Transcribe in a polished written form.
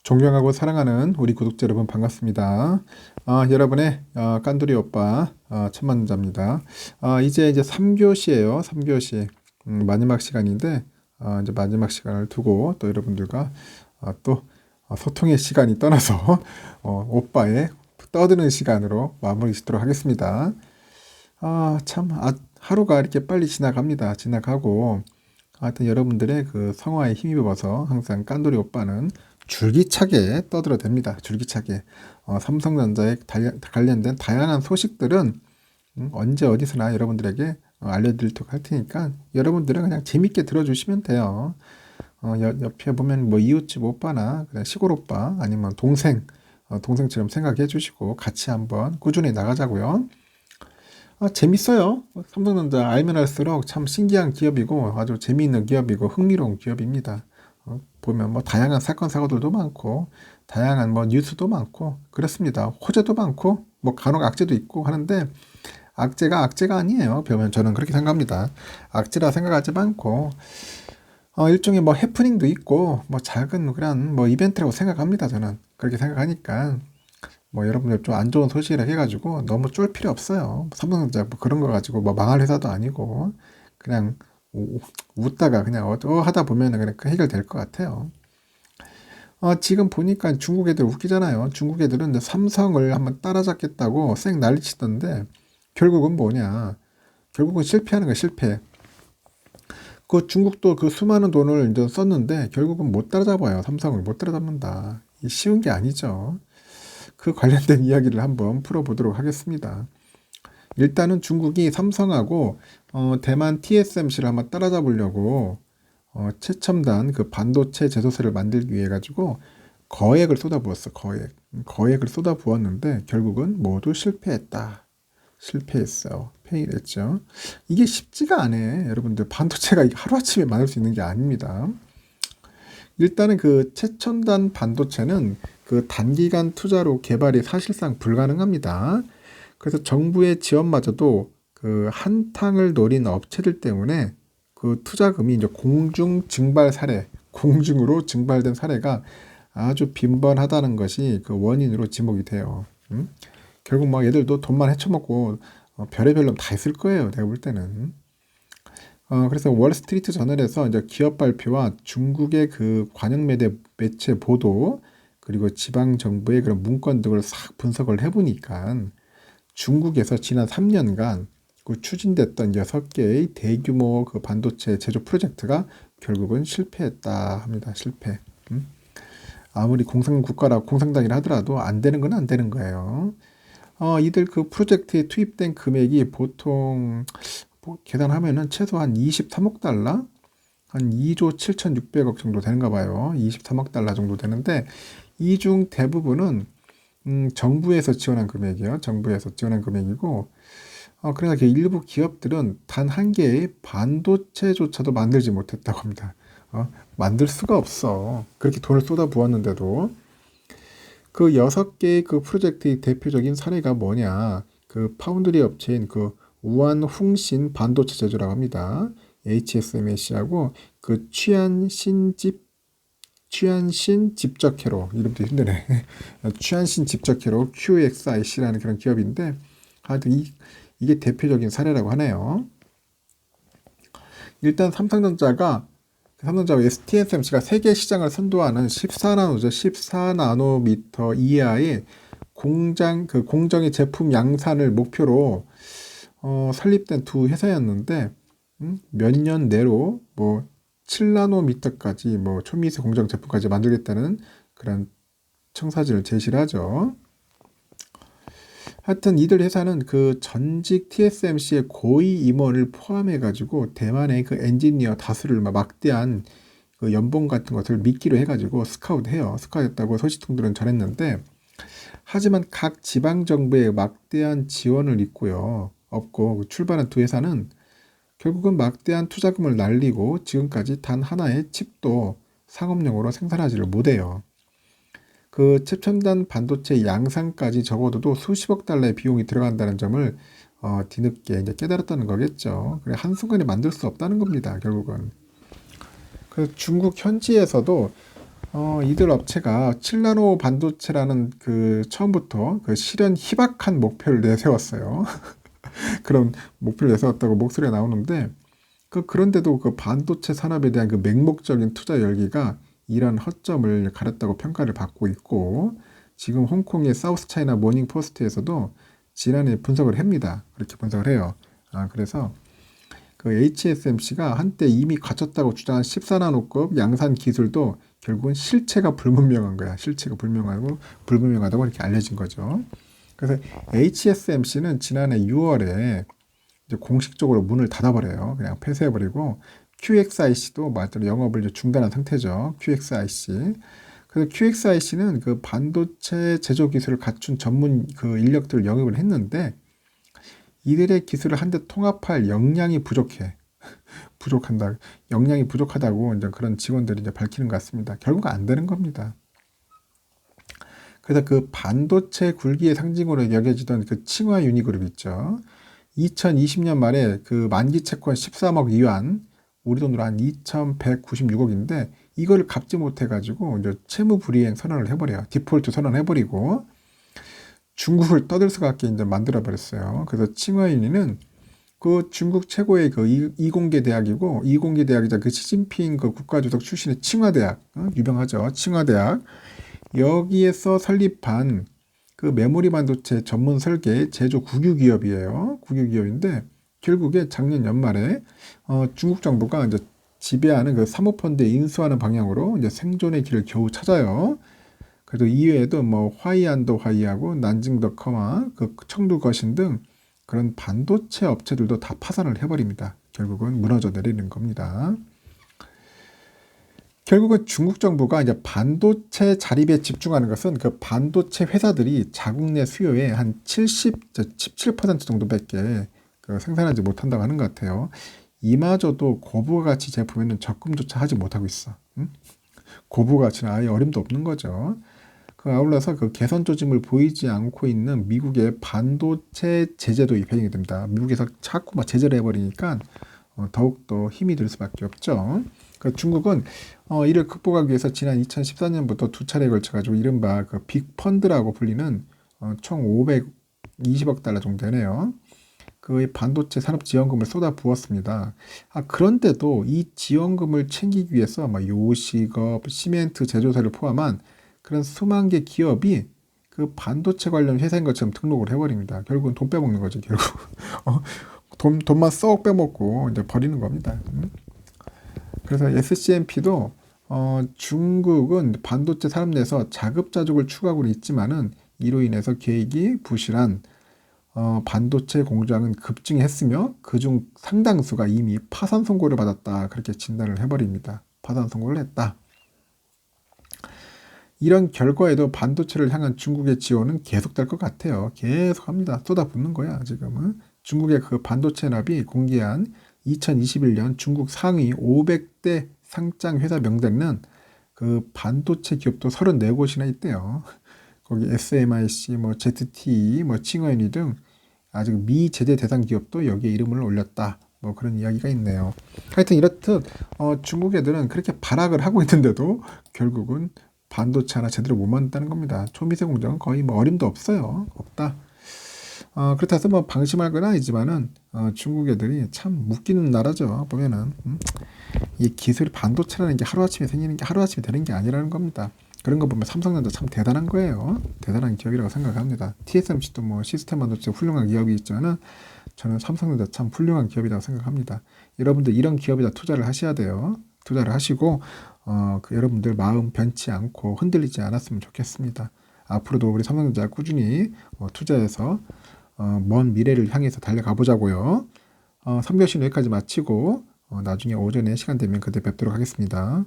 존경하고 사랑하는 우리 구독자 여러분 반갑습니다. 여러분의 깐돌이 오빠 천만자입니다. 이제 3교시예요. 3교시 마지막 시간인데 이제 마지막 시간을 두고 또 여러분들과 또 소통의 시간이 떠나서 오빠의 떠드는 시간으로 마무리 짓도록 하겠습니다. 참 하루가 이렇게 빨리 지나가고 하여튼 여러분들의 그 성화에 힘입어서 항상 깐돌이 오빠는 줄기차게 떠들어댑니다. 줄기차게 삼성전자에 관련된 다양한 소식들은 언제 어디서나 여러분들에게 알려드리도록 할 테니까 여러분들은 그냥 재밌게 들어주시면 돼요. 옆에 보면 뭐 이웃집 오빠나 그냥 시골 오빠 아니면 동생처럼 생각해 주시고 같이 한번 꾸준히 나가자고요. 재밌어요. 삼성전자 알면 할수록 참 신기한 기업이고 아주 재미있는 기업이고 흥미로운 기업입니다. 보면 뭐 다양한 사건 사고들도 많고 다양한 뭐 뉴스도 많고 그렇습니다. 호재도 많고 뭐 간혹 악재도 있고 하는데 악재가 아니에요. 보면 저는 그렇게 생각합니다. 악재라 생각하지 않고 일종의 뭐 해프닝도 있고 뭐 작은 그런 뭐 이벤트라고 생각합니다. 저는 그렇게 생각하니까 뭐 여러분들 좀 안 좋은 소식이라 해가지고 너무 쫄 필요 없어요. 삼성전자 뭐 그런 거 가지고 뭐 망할 회사도 아니고 그냥 웃다가 그냥 하다 보면은 그냥 해결될 것 같아요. 지금 보니까 중국 애들 웃기잖아요. 중국 애들은 이제 삼성을 한번 따라잡겠다고 쌩 난리치던데 결국은 뭐냐? 결국은 실패하는 거야, 실패. 그 중국도 그 수많은 돈을 이제 썼는데 결국은 못 따라잡아요. 삼성을 못 따라잡는다. 쉬운 게 아니죠. 그 관련된 이야기를 한번 풀어보도록 하겠습니다. 일단은 중국이 삼성하고 대만 TSMC를 한번 따라잡으려고 최첨단 그 반도체 제조사를 만들기 위해 가지고 거액을 쏟아부었어. 거액을 쏟아부었는데 결국은 모두 실패했어요. 페일했죠. 이게 쉽지가 않아요. 여러분들 반도체가 하루아침에 만들 수 있는 게 아닙니다. 일단은 그 최첨단 반도체는 그 단기간 투자로 개발이 사실상 불가능합니다. 그래서 정부의 지원마저도 그 한탕을 노린 업체들 때문에 그 투자금이 이제 공중으로 증발된 사례가 아주 빈번하다는 것이 그 원인으로 지목이 돼요. 결국 막 얘들도 돈만 헤쳐먹고 별의별 놈 다 있을 거예요. 내가 볼 때는. 그래서 월스트리트 저널에서 이제 기업 발표와 중국의 그 관영 매체 보도 그리고 지방 정부의 그런 문건 등을 싹 분석을 해보니까 중국에서 지난 3년간 그 추진됐던 6개의 대규모 그 반도체 제조 프로젝트가 결국은 실패했다 합니다. 실패. 아무리 공산당이라 하더라도 안 되는 건 안 되는 거예요. 이들 그 프로젝트에 투입된 금액이 보통 계산하면은 최소한 23억 달러? 한 2조 7,600억 정도 되는가 봐요. 23억 달러 정도 되는데 이 중 대부분은 정부에서 지원한 금액이에요. 정부에서 지원한 금액이고 그러나 일부 기업들은 단 한 개의 반도체조차도 만들지 못했다고 합니다. 만들 수가 없어. 그렇게 돈을 쏟아부었는데도 그 6개의 그 프로젝트의 대표적인 사례가 뭐냐? 그 파운드리 업체인 그 우한홍신 반도체 제조라고 합니다. HSMC하고 그 취안신 집적회로 이름도 힘드네. 취안신 집적회로 QXIC라는 그런 기업인데 하여튼 이게 대표적인 사례라고 하네요. 일단 삼성전자와 STSMC가 세계 시장을 선도하는 14나노미터 이하의 공정의 제품 양산을 목표로 설립된 두 회사였는데 몇 년 내로 뭐 7나노미터까지 뭐 초미세 공정 제품까지 만들겠다는 그런 청사진을 제시를 하죠. 하여튼 이들 회사는 그 전직 TSMC의 고위 임원을 포함해 가지고 대만의 그 엔지니어 다수를 막대한 그 연봉 같은 것을 미끼로 해가지고 스카우트했다고 소식통들은 전했는데 하지만 각 지방 정부의 막대한 지원을 없고 출발한 두 회사는 결국은 막대한 투자금을 날리고 지금까지 단 하나의 칩도 상업용으로 생산하지를 못해요. 그 최첨단 반도체 양산까지 적어도 수십억 달러의 비용이 들어간다는 점을 뒤늦게 이제 깨달았다는 거겠죠. 그래 한순간에 만들 수 없다는 겁니다. 결국은. 그 중국 현지에서도 이들 업체가 7나노 반도체라는 그 처음부터 그 실현 희박한 목표를 내세웠어요. 그런 목표를 내세웠다고 목소리가 나오는데 그런데도 그 반도체 산업에 대한 그 맹목적인 투자 열기가 이런 허점을 가렸다고 평가를 받고 있고 지금 홍콩의 사우스 차이나 모닝 포스트에서도 지난해 분석을 합니다. 그렇게 분석을 해요. 그래서 그 HSMC가 한때 이미 갖췄다고 주장한 14나노급 양산 기술도 결국은 실체가 불분명한 거야. 실체가 불분명하다고 이렇게 알려진 거죠. 그래서 HSMC는 지난해 6월에 이제 공식적으로 문을 닫아버려요. 그냥 폐쇄해버리고 QXIC도 말대로 영업을 이제 중단한 상태죠. QXIC. 그래서 QXIC는 그 반도체 제조 기술을 갖춘 전문 그 인력들을 영입을 했는데 이들의 기술을 한데 통합할 역량이 부족해. 부족한다. 역량이 부족하다고 이제 그런 직원들이 이제 밝히는 것 같습니다. 결국 안 되는 겁니다. 그래서 그 반도체 굴기의 상징으로 여겨지던 그 칭화 유니그룹 있죠. 2020년 말에 그 만기 채권 13억 위안, 우리 돈으로 한 2,196억인데 이걸 갚지 못해가지고 이제 채무 불이행 선언을 해버려요. 디폴트 선언을 해버리고 중국을 떠들 수밖에 이제 만들어 버렸어요. 그래서 칭화윤리는 그 중국 최고의 그 이공계 대학이고 이공계 대학이자 그 시진핑 그 국가주석 출신의 칭화대학, 유명하죠. 칭화대학. 여기에서 설립한 그 메모리 반도체 전문 설계 제조 국유기업이에요. 국유기업인데 결국에 작년 연말에 중국 정부가 이제 지배하는 그 사모펀드에 인수하는 방향으로 이제 생존의 길을 겨우 찾아요. 그래도 이외에도 뭐 화이안도 화이하고 난징더 커마, 그 청두 거신 등 그런 반도체 업체들도 다 파산을 해버립니다. 결국은 무너져 내리는 겁니다. 결국은 중국 정부가 이제 반도체 자립에 집중하는 것은 그 반도체 회사들이 자국 내 수요의 한 17% 정도밖에 그 생산하지 못한다고 하는 것 같아요. 이마저도 고부가 가치 제품에는 접근조차 하지 못하고 있어. 응? 고부가 가치는 아예 어림도 없는 거죠. 그 아울러서 그 개선 조짐을 보이지 않고 있는 미국의 반도체 제재도 발생이 됩니다. 미국에서 자꾸 막 제재를 해버리니까 더욱더 힘이 들 수밖에 없죠. 그 중국은 이를 극복하기 위해서 지난 2014년부터 두 차례에 걸쳐가지고 이른바 그 빅펀드라고 불리는 총 520억 달러 정도 되네요. 그 반도체 산업 지원금을 쏟아 부었습니다. 그런데도 이 지원금을 챙기기 위해서 요식업, 시멘트 제조사를 포함한 그런 수만 개 기업이 그 반도체 관련 회사인 것처럼 등록을 해버립니다. 결국은 돈 빼먹는 거죠. 결국 돈만 썩 빼먹고 이제 버리는 겁니다. 그래서 SCMP도 중국은 반도체 산업 내에서 자급자족을 추구하고 있지만은 이로 인해서 계획이 부실한 반도체 공장은 급증했으며 그중 상당수가 이미 파산 선고를 받았다. 그렇게 진단을 해버립니다. 파산 선고를 했다. 이런 결과에도 반도체를 향한 중국의 지원은 계속될 것 같아요. 계속합니다. 쏟아붓는 거야 지금은. 중국의 그 반도체 납이 공개한 2021년 중국 상위 500대 상장 회사 명단에는 그 반도체 기업도 34곳이나 있대요. 거기 SMIC, 뭐 ZTE, 뭐 칭화윤리 등 아직 미제재 대상 기업도 여기에 이름을 올렸다. 뭐 그런 이야기가 있네요. 하여튼 이렇듯 중국 애들은 그렇게 발악을 하고 있는데도 결국은 반도체 하나 제대로 못 만든다는 겁니다. 초미세 공장은 거의 뭐 어림도 없어요. 없다. 그렇다 해서 뭐 방심할 건 아니지만은 중국 애들이 참 웃기는 나라죠. 보면은 이 기술이 반도체라는 게 하루아침에 생기는 게 하루아침에 되는 게 아니라는 겁니다. 그런 거 보면 삼성전자 참 대단한 거예요. 대단한 기업이라고 생각합니다. TSMC도 뭐 시스템 반도체 훌륭한 기업이 있지만은 저는 삼성전자 참 훌륭한 기업이라고 생각합니다. 여러분들 이런 기업에다 투자를 하셔야 돼요. 투자를 하시고 그 여러분들 마음 변치 않고 흔들리지 않았으면 좋겠습니다. 앞으로도 우리 삼성전자 꾸준히 투자해서 먼 미래를 향해서 달려가 보자고요. 3교시는 여기까지 마치고 나중에 오전에 시간 되면 그때 뵙도록 하겠습니다.